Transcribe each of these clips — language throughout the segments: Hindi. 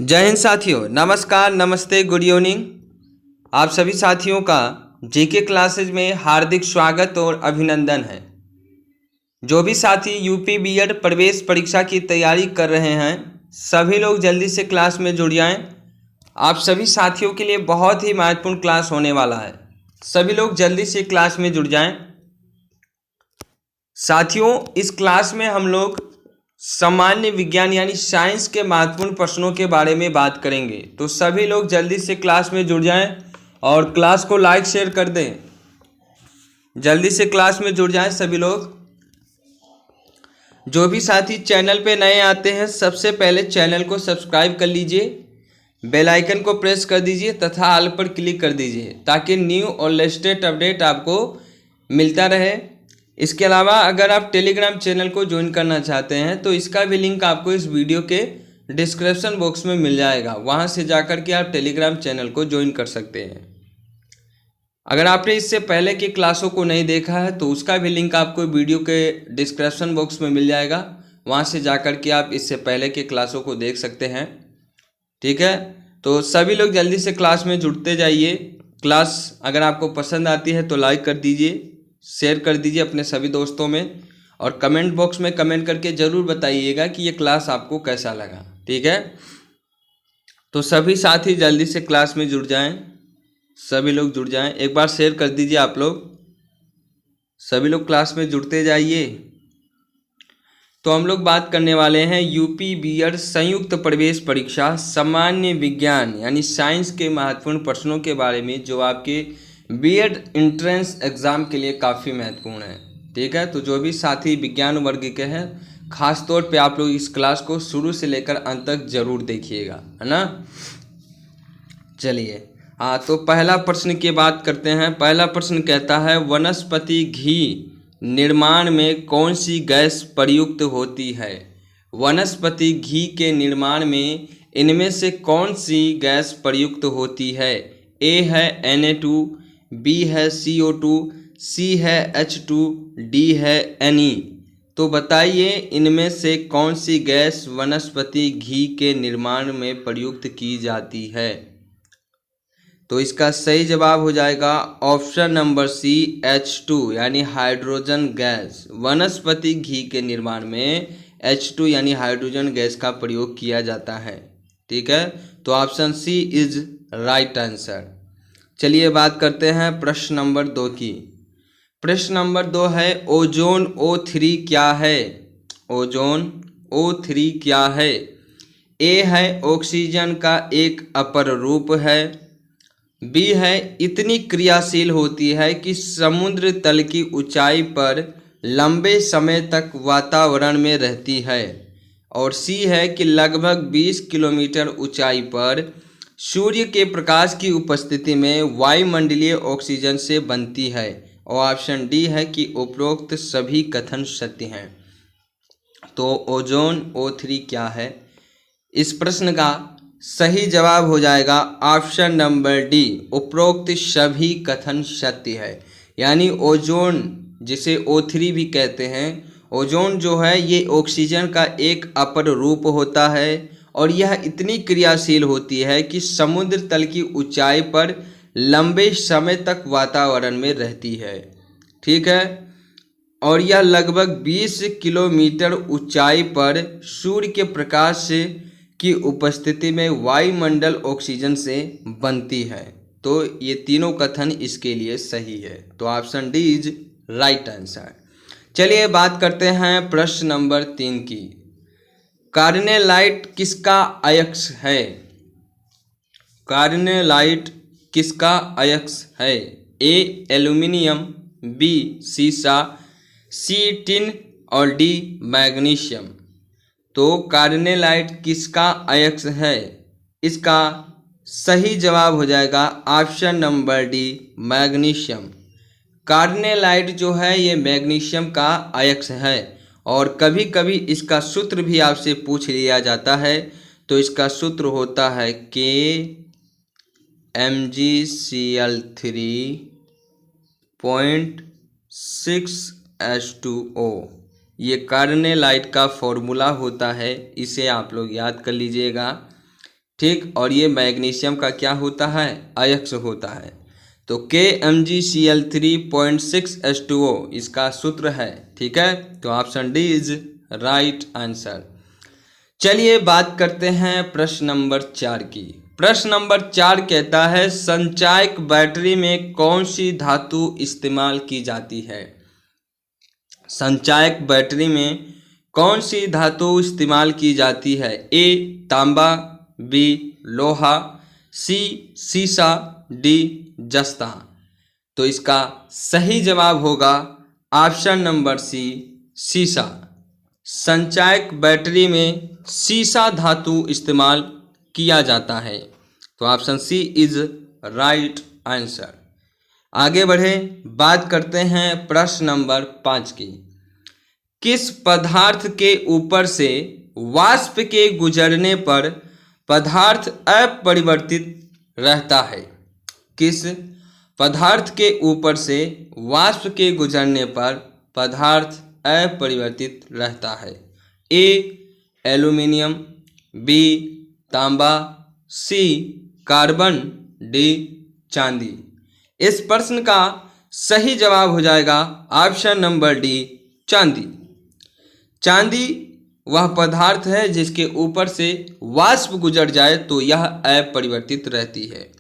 जय हिंद साथियों, नमस्कार, नमस्ते, गुड इवनिंग। आप सभी साथियों का जीके क्लासेज में हार्दिक स्वागत और अभिनंदन है। जो भी साथी यूपी बीएड प्रवेश परीक्षा की तैयारी कर रहे हैं, सभी लोग जल्दी से क्लास में जुड़ जाएं। आप सभी साथियों के लिए बहुत ही महत्वपूर्ण क्लास होने वाला है। सभी लोग जल्दी से क्लास में जुड़ जाएं। साथियों, इस क्लास में हम लोग सामान्य विज्ञान यानी साइंस के महत्वपूर्ण प्रश्नों के बारे में बात करेंगे। तो सभी लोग जल्दी से क्लास में जुड़ जाएं और क्लास को लाइक शेयर कर दें। जल्दी से क्लास में जुड़ जाएं सभी लोग। जो भी साथी चैनल पे नए आते हैं, सबसे पहले चैनल को सब्सक्राइब कर लीजिए, बेल आइकन को प्रेस कर दीजिए तथा ऑल पर क्लिक कर दीजिए ताकि न्यू और लेटेस्ट अपडेट आपको मिलता रहे। इसके अलावा अगर आप टेलीग्राम चैनल को ज्वाइन करना चाहते हैं तो इसका भी लिंक आपको इस वीडियो के डिस्क्रिप्शन बॉक्स में मिल जाएगा। वहां से जाकर के आप टेलीग्राम चैनल को ज्वाइन कर सकते हैं। अगर आपने इससे पहले की क्लासों को नहीं देखा है तो उसका भी लिंक आपको वीडियो के डिस्क्रिप्शन बॉक्स में मिल जाएगा। वहां से जाकर के आप इससे पहले की क्लासों को देख सकते हैं। ठीक है, तो सभी लोग जल्दी से क्लास में जुड़ते जाइए। क्लास अगर आपको पसंद आती है तो लाइक कर दीजिए, शेयर कर दीजिए अपने सभी दोस्तों में, और कमेंट बॉक्स में कमेंट करके ज़रूर बताइएगा कि ये क्लास आपको कैसा लगा। ठीक है, तो सभी साथी जल्दी से क्लास में जुड़ जाएं। सभी लोग जुड़ जाएं, एक बार शेयर कर दीजिए आप लोग। सभी लोग क्लास में जुड़ते जाइए। तो हम लोग बात करने वाले हैं यूपी बीएड संयुक्त प्रवेश परीक्षा सामान्य विज्ञान यानी साइंस के महत्वपूर्ण प्रश्नों के बारे में, जो आपके बीएड एंट्रेंस एग्ज़ाम के लिए काफ़ी महत्वपूर्ण है। ठीक है, तो जो भी साथी विज्ञान वर्ग के हैं, खास तौर पे आप लोग इस क्लास को शुरू से लेकर अंत तक जरूर देखिएगा, है ना। चलिए, हाँ, तो पहला प्रश्न की बात करते हैं। पहला प्रश्न कहता है, वनस्पति घी निर्माण में कौन सी गैस प्रयुक्त होती है। वनस्पति घी के निर्माण में इनमें से कौन सी गैस प्रयुक्त होती है। ए है Na2, बी है CO2, सी है H2, डी है Ne। तो बताइए इनमें से कौन सी गैस वनस्पति घी के निर्माण में प्रयुक्त की जाती है। तो इसका सही जवाब हो जाएगा ऑप्शन नंबर सी, H2 यानी हाइड्रोजन गैस। वनस्पति घी के निर्माण में H2 यानी हाइड्रोजन गैस का प्रयोग किया जाता है। ठीक है, तो option C is right answer. चलिए बात करते हैं प्रश्न नंबर 2 की। प्रश्न नंबर 2 है, ओजोन O3 क्या है। ओजोन O3 क्या है। ए है ऑक्सीजन का एक अपर रूप है, बी है इतनी क्रियाशील होती है कि समुद्र तल की ऊंचाई पर लंबे समय तक वातावरण में रहती है, और सी है कि लगभग 20 किलोमीटर ऊंचाई पर सूर्य के प्रकाश की उपस्थिति में वायुमंडलीय ऑक्सीजन से बनती है, और ऑप्शन डी है कि उपरोक्त सभी कथन सत्य हैं। तो ओजोन O3 क्या है, इस प्रश्न का सही जवाब हो जाएगा ऑप्शन नंबर डी, उपरोक्त सभी कथन सत्य है। यानी ओजोन, जिसे O3 भी कहते हैं, ओजोन जो है ये ऑक्सीजन का एक अपर रूप होता है, और यह इतनी क्रियाशील होती है कि समुद्र तल की ऊंचाई पर लंबे समय तक वातावरण में रहती है। ठीक है, और यह लगभग 20 किलोमीटर ऊंचाई पर सूर्य के प्रकाश से की उपस्थिति में वायुमंडल ऑक्सीजन से बनती है। तो ये तीनों कथन इसके लिए सही है। तो option D is right answer. चलिए बात करते हैं प्रश्न नंबर 3 की। कार्नेलाइट किसका अयस्क है। कार्नेलाइट किसका अयस्क है। ए एल्यूमिनियम, बी सीसा, सी टिन और डी मैग्नीशियम। तो कार्नेलाइट किसका अयस्क है, इसका सही जवाब हो जाएगा option number D, magnesium. Carnallite जो है ये मैग्नीशियम का अयस्क है, और कभी कभी इसका सूत्र भी आपसे पूछ लिया जाता है। तो इसका सूत्र होता है KMgCl3.6H2O। ये कार्नेलाइट का फॉर्मूला होता है, इसे आप लोग याद कर लीजिएगा। ठीक, और ये मैग्नीशियम का क्या होता है, अयस्क होता है। तो KMgCl3.6H2O इसका सूत्र है। ठीक है, तो option D is right answer. चलिए बात करते हैं प्रश्न नंबर 4 की। प्रश्न नंबर 4 कहता है संचायक बैटरी में कौन सी धातु इस्तेमाल की जाती है। संचायक बैटरी में कौन सी धातु इस्तेमाल की जाती है। ए तांबा, बी लोहा, सी सीसा, डी जस्ता। तो इसका सही जवाब होगा ऑप्शन नंबर सी सीसा। संचायक बैटरी में सीसा धातु इस्तेमाल किया जाता है। तो option C is right answer. आगे बढ़े, बात करते हैं प्रश्न नंबर 5 की। किस पदार्थ के ऊपर से वाष्प के गुजरने पर पदार्थ अपरिवर्तित रहता है। किस पदार्थ के ऊपर से वाष्प के गुजरने पर पदार्थ अपरिवर्तित रहता है। ए एल्यूमिनियम, बी तांबा, सी कार्बन, डी चांदी। इस प्रश्न का सही जवाब हो जाएगा ऑप्शन नंबर डी चांदी। चांदी वह पदार्थ है जिसके ऊपर से वाष्प गुजर जाए तो यह अपरिवर्तित रहती है।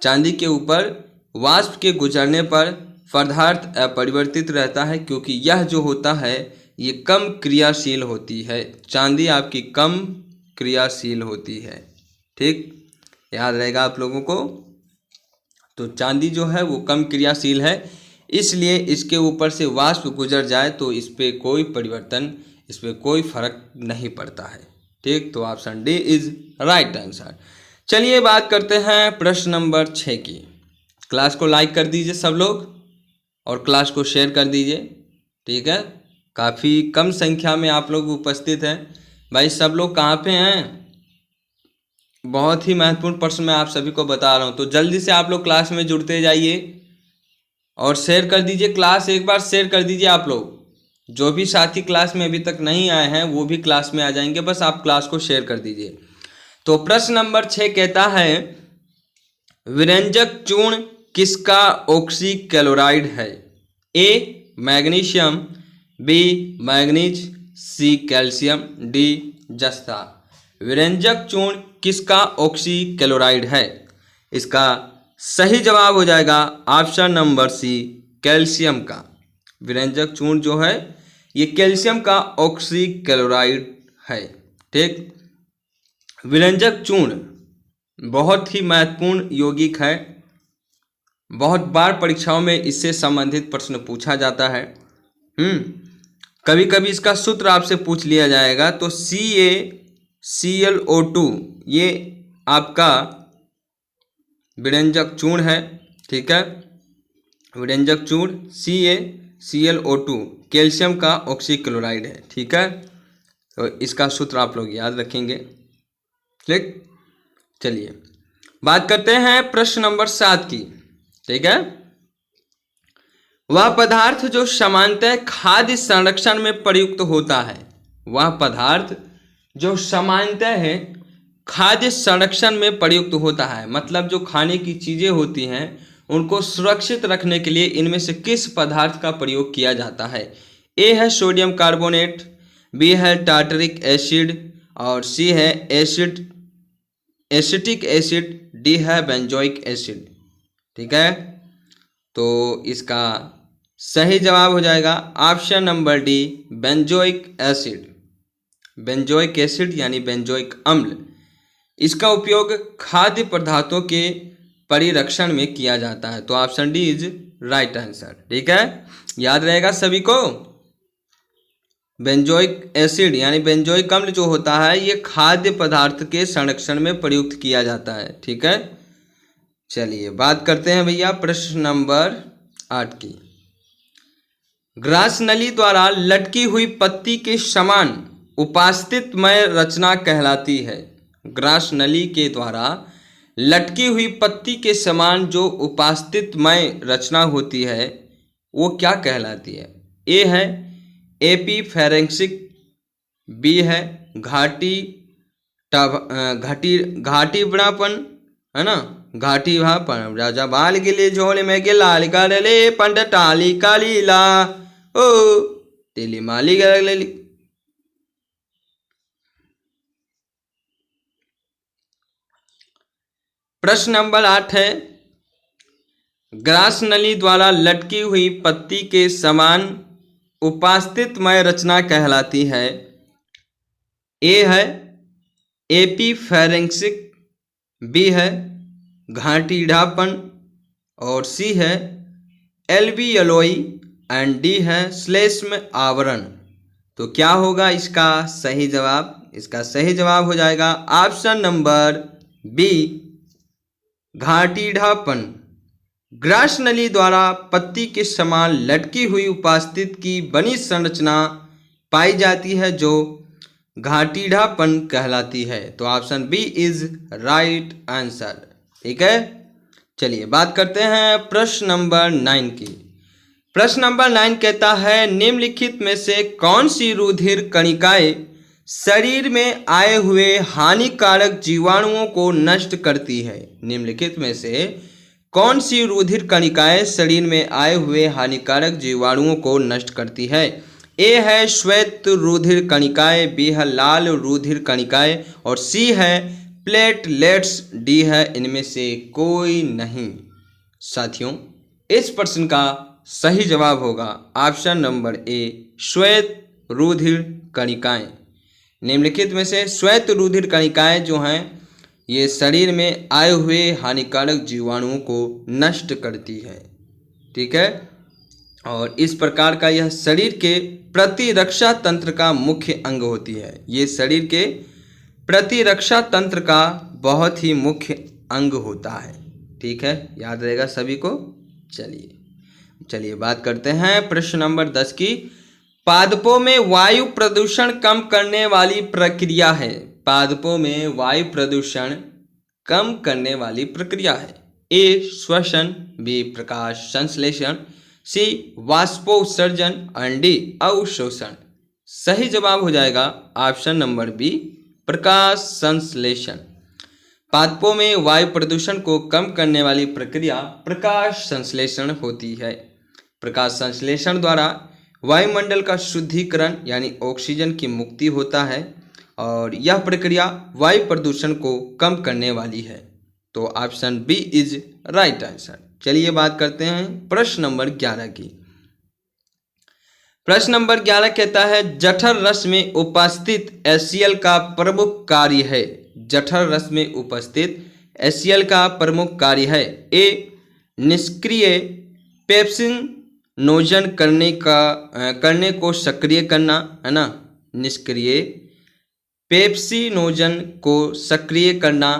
चांदी के ऊपर वाष्प के गुजरने पर पदार्थ अपरिवर्तित रहता है क्योंकि यह जो होता है ये कम क्रियाशील होती है। चांदी आपकी कम क्रियाशील होती है। ठीक, याद रहेगा आप लोगों को। तो चांदी जो है वो कम क्रियाशील है, इसलिए इसके ऊपर से वाष्प गुजर जाए तो इस पर कोई परिवर्तन, इस पर कोई फर्क नहीं पड़ता है। ठीक, तो option D is right answer. चलिए बात करते हैं प्रश्न नंबर 6 की। क्लास को लाइक कर दीजिए सब लोग और क्लास को शेयर कर दीजिए। ठीक है, काफ़ी कम संख्या में आप लोग उपस्थित हैं। भाई सब लोग कहाँ पे हैं? बहुत ही महत्वपूर्ण प्रश्न मैं आप सभी को बता रहा हूँ, तो जल्दी से आप लोग क्लास में जुड़ते जाइए और शेयर कर दीजिए। क्लास एक बार शेयर कर दीजिए। आप लोग जो भी साथी क्लास में अभी तक नहीं आए हैं वो भी क्लास में आ जाएंगे, बस आप क्लास को शेयर कर दीजिए। तो प्रश्न नंबर 6 कहता है विरंजक चूर्ण किसका ऑक्सीक्लोराइड है। A magnesium, B manganese, C calcium, D जस्ता। विरंजक चूर्ण किसका ऑक्सीक्लोराइड है। इसका सही जवाब हो जाएगा ऑप्शन नंबर सी कैल्शियम का। विरंजक चूर्ण जो है ये कैल्शियम का ऑक्सीक्लोराइड है। ठीक, विरंजक चूर्ण बहुत ही महत्वपूर्ण यौगिक है। बहुत बार परीक्षाओं में इससे संबंधित प्रश्न पूछा जाता है। कभी कभी इसका सूत्र आपसे पूछ लिया जाएगा। तो CaClO2 ये आपका विरंजक चूर्ण है। ठीक है, विरंजक चूर्ण CaClO2 कैल्शियम का ऑक्सीक्लोराइड है। ठीक है, तो इसका सूत्र आप लोग याद रखेंगे। ठीक, चलिए बात करते हैं प्रश्न नंबर 7 की। ठीक है, वह पदार्थ जो सामान्यतः खाद्य संरक्षण में प्रयुक्त होता है। वह पदार्थ जो सामान्यतः है खाद्य संरक्षण में प्रयुक्त होता है, मतलब जो खाने की चीज़ें होती हैं उनको सुरक्षित रखने के लिए इनमें से किस पदार्थ का प्रयोग किया जाता है। ए है सोडियम कार्बोनेट, बी है टार्टरिक एसिड और सी है एसिटिक एसिड, डी है बेंजोइक एसिड। ठीक है, तो इसका सही जवाब हो जाएगा option number D benzoic acid. Benzoic acid यानी बेंजोइक अम्ल, इसका उपयोग खाद्य पदार्थों के परिरक्षण में किया जाता है। तो option D is right answer. ठीक है, याद रहेगा सभी को। बेंजोइक एसिड यानी बेंजोइक अम्ल जो होता है ये खाद्य पदार्थ के संरक्षण में प्रयुक्त किया जाता है। ठीक है, चलिए बात करते हैं भैया प्रश्न नंबर 8 की। ग्रास नली द्वारा लटकी हुई पत्ती के समान उपास्थितमय रचना कहलाती है। ग्रास नली के द्वारा लटकी हुई पत्ती के समान जो उपास्थितमय रचना होती है वो क्या कहलाती है। ए है एपीफेरेंक्सिक, बी है घाटी घाटीपणापन, है ना, घाटी भापन। राजा बाल गिले झोले में गे लाल ले पंड टाली काली ला ओ तेली माली गली। प्रश्न नंबर 8 है, ग्रास नली द्वारा लटकी हुई पत्ती के समान उपास्थितमय रचना कहलाती है। ए है एपीफेरेंक्सिक, बी है घाटीढ़ापन, और सी है एल्वियोलाई, एंड डी है श्लेष्म आवरण। तो क्या होगा इसका सही जवाब? इसका सही जवाब हो जाएगा ऑप्शन नंबर बी, घाटीढ़ापन। ग्रास नली द्वारा पत्ती के समान लटकी हुई उपास्थित की बनी संरचना पाई जाती है जो घाटीढ़ापन कहलाती है। तो option B is right answer. ठीक है, चलिए बात करते हैं प्रश्न नंबर 9 की। प्रश्न नंबर 9 कहता है, निम्नलिखित में से कौन सी रुधिर कणिकाएं शरीर में आए हुए हानिकारक जीवाणुओं को नष्ट करती है? निम्नलिखित में से कौन सी रुधिर कणिकाएं शरीर में आए हुए हानिकारक जीवाणुओं को नष्ट करती है? ए है श्वेत रुधिर कणिकाएं, बी है लाल रुधिर कणिकाएं, और सी है प्लेटलेट्स, डी है इनमें से कोई नहीं। साथियों, इस प्रश्न का सही जवाब होगा ऑप्शन नंबर ए, श्वेत रुधिर कणिकाएं। निम्नलिखित में से श्वेत रुधिर कणिकाएं जो हैं ये शरीर में आए हुए हानिकारक जीवाणुओं को नष्ट करती है। ठीक है, और इस प्रकार का यह शरीर के प्रतिरक्षा तंत्र का मुख्य अंग होती है। ये शरीर के प्रतिरक्षा तंत्र का बहुत ही मुख्य अंग होता है। ठीक है, याद रहेगा सभी को। चलिए बात करते हैं प्रश्न नंबर 10 की। पादपों में वायु प्रदूषण कम करने वाली प्रक्रिया है। पादपों में वायु प्रदूषण कम करने वाली प्रक्रिया है। ए श्वसन, बी प्रकाश संश्लेषण, सी वाष्पोत्सर्जन, एंड डी अवशोषण। सही जवाब हो जाएगा ऑप्शन नंबर बी, प्रकाश संश्लेषण। पादपों में वायु प्रदूषण को कम करने वाली प्रक्रिया प्रकाश संश्लेषण होती है। प्रकाश संश्लेषण द्वारा वायुमंडल का शुद्धिकरण यानी ऑक्सीजन की मुक्ति होता है, और यह प्रक्रिया वायु प्रदूषण को कम करने वाली है। तो option B is right answer. चलिए बात करते हैं प्रश्न नंबर 11 की। प्रश्न नंबर 11 कहता है, जठर रस में उपस्थित HCl का प्रमुख कार्य है। जठर रस में उपस्थित HCl का प्रमुख कार्य है। ए निष्क्रिय पेप्सिन नोजन करने को सक्रिय करना, है ना, निष्क्रिय पेप्सिनोजन को सक्रिय करना।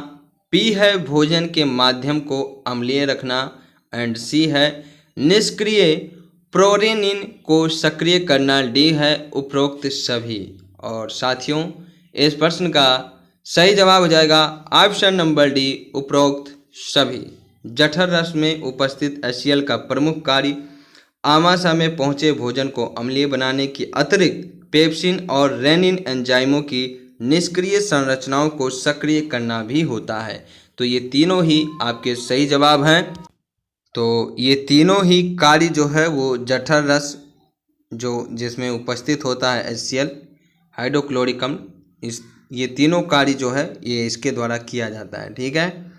बी है भोजन के माध्यम को अम्लीय रखना, एंड सी है निष्क्रिय प्रोरेनिन को सक्रिय करना। डी है उपरोक्त सभी। और साथियों, इस प्रश्न का सही जवाब हो जाएगा ऑप्शन नंबर डी, उपरोक्त सभी। जठर रस में उपस्थित HCl का प्रमुख कार्य आमाशय में पहुंचे भोजन को अम्लीय बनाने की अतिरिक्त पेप्सिन और रेनिन एंजाइमों की निष्क्रिय संरचनाओं को सक्रिय करना भी होता है। तो ये तीनों ही आपके सही जवाब हैं। तो ये तीनों ही कार्य जो है वो जठर रस जो जिसमें उपस्थित होता है HCl हाइड्रोक्लोरिक अम्ल, ये तीनों कार्य जो है ये इसके द्वारा किया जाता है। ठीक है,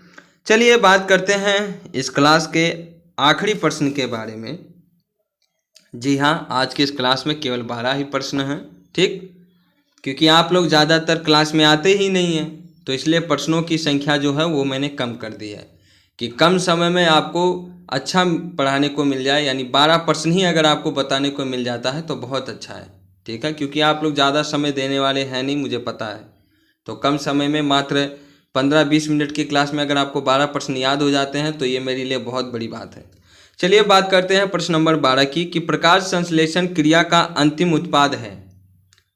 चलिए बात करते हैं इस क्लास के आखिरी प्रश्न के बारे में। जी हाँ, आज की इस क्लास में केवल 12 ही प्रश्न हैं। ठीक, क्योंकि आप लोग ज़्यादातर क्लास में आते ही नहीं हैं, तो इसलिए प्रश्नों की संख्या जो है वो मैंने कम कर दी है कि कम समय में आपको अच्छा पढ़ाने को मिल जाए। यानी 12 प्रश्न ही अगर आपको बताने को मिल जाता है तो बहुत अच्छा है। ठीक है, क्योंकि आप लोग ज़्यादा समय देने वाले हैं नहीं, मुझे पता है। तो कम समय में मात्र 15-20 मिनट की क्लास में अगर आपको 12 प्रश्न याद हो जाते हैं तो ये मेरे लिए बहुत बड़ी बात है। चलिए बात करते हैं प्रश्न नंबर 12 की कि प्रकाश संश्लेषण क्रिया का अंतिम उत्पाद है।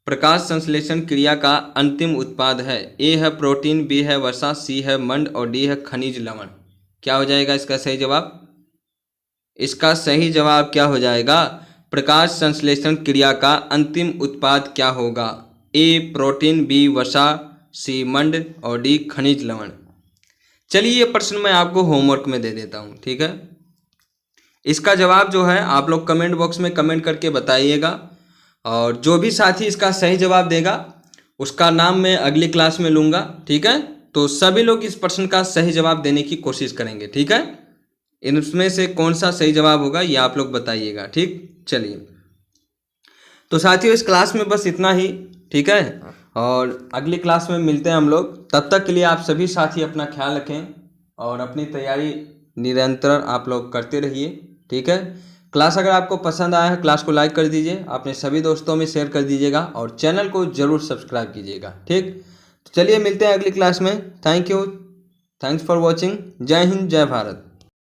प्रकाश संश्लेषण क्रिया का अंतिम उत्पाद है। ए है प्रोटीन, बी है वसा, सी है मंड, और डी है खनिज लवण। क्या हो जाएगा इसका सही जवाब? इसका सही जवाब क्या हो जाएगा? प्रकाश संश्लेषण क्रिया का अंतिम उत्पाद क्या होगा? ए प्रोटीन, बी वसा, सी मंड और डी खनिज लवण। चलिए ये प्रश्न मैं आपको होमवर्क में दे देता हूँ, ठीक है। इसका जवाब जो है आप लोग कमेंट बॉक्स में कमेंट करके बताइएगा, और जो भी साथी इसका सही जवाब देगा उसका नाम मैं अगली क्लास में लूँगा, ठीक है। तो सभी लोग इस प्रश्न का सही जवाब देने की कोशिश करेंगे, ठीक है। इनमें से कौन सा सही जवाब होगा ये आप लोग बताइएगा, ठीक। चलिए तो साथियों इस क्लास में बस इतना ही, ठीक है, और अगली क्लास में मिलते हैं हम लोग। तब तक के लिए आप सभी साथी अपना ख्याल रखें और अपनी तैयारी निरंतर आप लोग करते रहिए, ठीक है। क्लास अगर आपको पसंद आया है क्लास को लाइक कर दीजिए, अपने सभी दोस्तों में शेयर कर दीजिएगा और चैनल को ज़रूर सब्सक्राइब कीजिएगा, ठीक। तो चलिए मिलते हैं अगली क्लास में। Thank you, thanks for watching. जय हिंद, जय भारत।